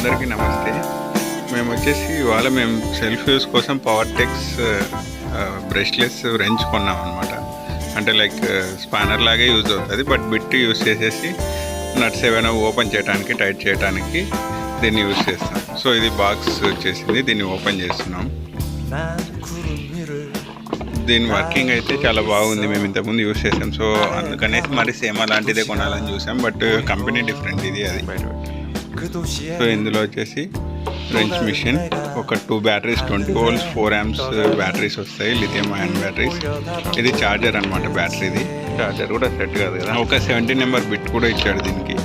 అందరికీ నమస్తే. మేము వచ్చేసి ఇవాళ సెల్ఫ్ యూస్ కోసం పవర్టెక్స్ బ్రష్లెస్ రెంచ్ కొన్నాం అనమాట. అంటే లైక్ స్పానర్ లాగే యూజ్ అవుతుంది, బట్ బిట్ యూజ్ చేసేసి నట్స్ ఏమైనా ఓపెన్ చేయడానికి, టైట్ చేయడానికి దీన్ని యూజ్ చేస్తాం. సో ఇది బాక్స్ వచ్చేసింది, దీన్ని ఓపెన్ చేస్తున్నాం. దీని వర్కింగ్ అయితే చాలా బాగుంది. మేము ఇంతకుముందు యూజ్ చేసాం, సో అందుకనేసి మరి సేమ్ అలాంటిదే కొనాలని చూసాం, బట్ కంపెనీ డిఫరెంట్ ఇది అది. సో ఇందులో వచ్చేసి రెంచ్ మిషన్, ఒక 2 బ్యాటరీస్ 20 volts 4 amps బ్యాటరీస్ వస్తాయి, లిథియం అయాన్ బ్యాటరీస్. ఇది చార్జర్ అనమాట, బ్యాటరీది. చార్జర్ కూడా సెట్ కాదు కదా. ఒక 17 నెంబర్ బిట్ కూడా ఇచ్చాడు దీనికి.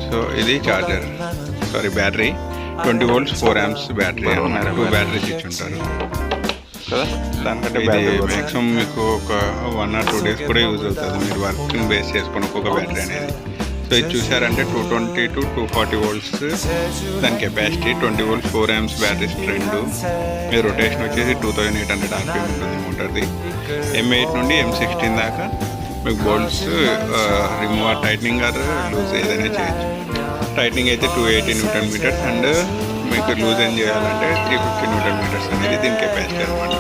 సో ఇది charger, sorry battery. 20 volts 4 amps battery అన్నమాట. 2 బ్యాటరీస్ ఇచ్చుంటారు కదా. దానికంటే ఇది మ్యాక్సిమం మీకు ఒక 1 or 2 days కూడా యూజ్ అవుతుంది, మీరు వర్క్ని బేస్ చేసుకుని ఒక్కొక్క బ్యాటరీ అనేది. సో ఇది చూసారంటే 220 to 240 volts దాని కెపాసిటీ. 20 volts 4 amps batteries 2. మీ రొటేషన్ వచ్చేసి 2800 RPM ఉంటుంది మోటార్ది. M8 నుండి M16 దాకా మీకు bolts remove, tightening or lose ఏదైనా చేయొచ్చు. టైట్నింగ్ అయితే 280 Nm అండ్ మీకు లూజ్ ఏం చేయాలంటే 350 Nm అనేది దీని కెపాసిటీ అనమాట.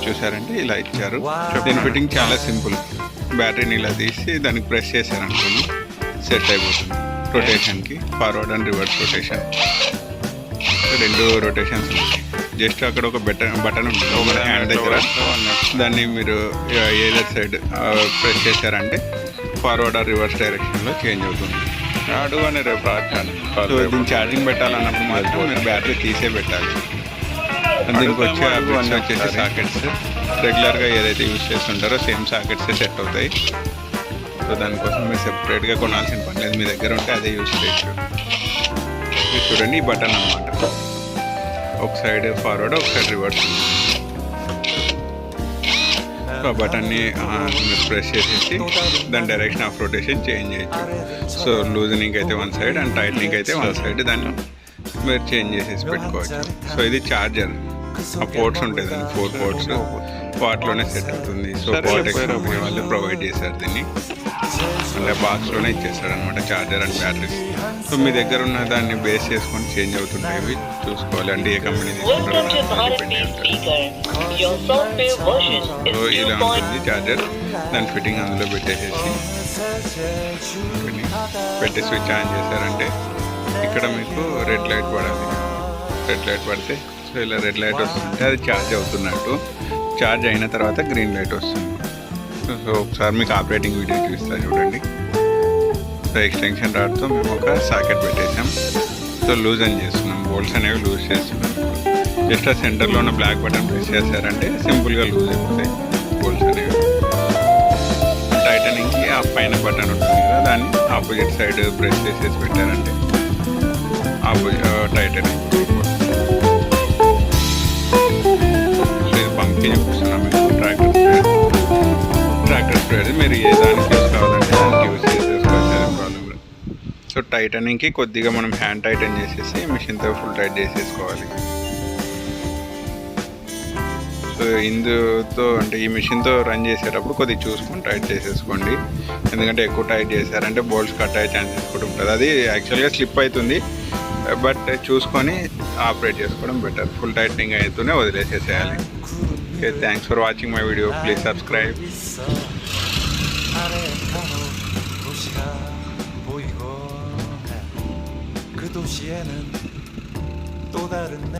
చూసారంటే ఇలా ఇచ్చారు. దీని ఫిట్టింగ్ చాలా సింపుల్. బ్యాటరీని ఇలా తీసి దానికి ప్రెస్ చేశారనుకోండి, సెట్ అయిపోతుంది. రొటేషన్కి forward and reverse rotation, 2 rotations ఉంటాయి. జస్ట్ అక్కడ ఒక బటన్ ఉంటుంది ఒక హ్యాండ్ దగ్గర, దాన్ని మీరు ఏదర్ సైడ్ ప్రెస్ చేశారంటే ఫార్వర్డ్ ఆర్ రివర్స్ డైరెక్షన్లో చేంజ్ అవుతుంది. రాడు అని రేపు రాదు. సో దీన్ని ఛార్జింగ్ పెట్టాలన్నప్పుడు మాత్రం మీరు బ్యాటరీ తీసే పెట్టాలి. దీనికి వచ్చే బిట్స్ వచ్చేసి సాకెట్స్, రెగ్యులర్గా ఏదైతే యూజ్ చేస్తుంటారో సేమ్ సాకెట్స్ సెట్ అవుతాయి. సో దానికోసం మీరు సెపరేట్గా కొనాల్సిన పని లేదు, మీ దగ్గర ఉంటే అదే యూజ్ చేయొచ్చు. ఇది చూడండి, ఈ బటన్ అన్నమాట. ఒక సైడ్ ఫార్వర్డ్, ఒక సైడ్ రివర్స్. సో ఆ బటన్ని మీరు ప్రెస్ చేసేసి దాని డైరెక్షన్ ఆఫ్ రొటేషన్ చేంజ్ చేయొచ్చు. సో లూజనింగ్ అయితే 1 సైడ్ అండ్ టైట్నింగ్ అయితే 1 సైడ్, దాన్ని మీరు చేంజ్ చేసేసి పెట్టుకోవచ్చు. సో ఇది చార్జర్, ఆ పోర్ట్స్ ఉంటాయి దాన్ని 4 ports, వాటిలోనే సెట్ అవుతుంది. సో పవర్టెక్స్ కంపెనీ వాళ్ళు ప్రొవైడ్ చేశారు దీన్ని, అంటే బాక్స్లోనే ఇచ్చేస్తాడు అనమాట చార్జర్ అండ్ బ్యాటరీస్. సో మీ దగ్గర ఉన్న దాన్ని బేస్ చేసుకొని చేంజ్ అవుతుంటాయి, ఇవి చూసుకోవాలి. అంటే ఏ కంపెనీ తీసుకుంటారో సో ఇలా ఉంటుంది చార్జర్. దాని ఫిట్టింగ్ అందులో పెట్టేసేసి పెట్టి స్విచ్ ఆన్ చేశారంటే ఇక్కడ మీకు రెడ్ లైట్ పడాలి. రెడ్ లైట్ పడితే సో ఇలా రెడ్ లైట్ వస్తుంటే అది ఛార్జ్ అవుతున్నట్టు. ఛార్జ్ అయిన తర్వాత గ్రీన్ లైట్ వస్తుంది. సో ఒకసారి మీకు ఆపరేటింగ్ వీడియో చూపిస్తా చూడండి. సో ఎక్స్టెన్షన్ రాడ్తో మేము ఒక సాకెట్ పెట్టేసాం. సో లూజ్ అని చేస్తున్నాం, బోల్ట్స్ అనేవి లూజ్ చేస్తున్నాం. జస్ట్ ఆ సెంటర్లో ఉన్న బ్లాక్ బటన్ ప్రెస్ చేశారంటే సింపుల్గా లూజ్ అయిపోతాయి బోల్ట్స్ అనేవి. టైటనింగ్కి ఆ పైన బటన్ ఉంటుంది కదా, దాన్ని ఆపోజిట్ సైడ్ ప్రెస్ చేసేసి పెట్టారంటే టైటనింగ్. సో ఇది పంప్కి చూపిస్తున్నాం మీకు. ట్రాక్టర్ స్ప్రేడ్ మీరు ఏ దానికి యూజ్ కావాలంటే దానికి యూజ్ చేసేసుకోవచ్చు, అదే ప్రాబ్లం లేదు. సో టైటనింగ్కి కొద్దిగా మనం హ్యాండ్ టైటన్ చేసేసి మిషన్తో ఫుల్ టైట్ చేసేసుకోవాలి. సో ఇందుతో అంటే ఈ మిషన్తో రన్ చేసేటప్పుడు కొద్దిగా చూసుకొని టైట్ చేసేసుకోండి, ఎందుకంటే ఎక్కువ టైట్ చేశారంటే బోల్ట్స్ కట్ అయ్యే ఛాన్సెస్ కూడా ఉంటుంది. అది యాక్చువల్గా స్లిప్ అవుతుంది, బట్ చూసుకొని ఆపరేట్ చేసుకోవడం బెటర్. ఫుల్ టైట్నింగ్ అవుతూనే వదిలేసేసేయాలి. Okay, thanks for watching my video. Please subscribe.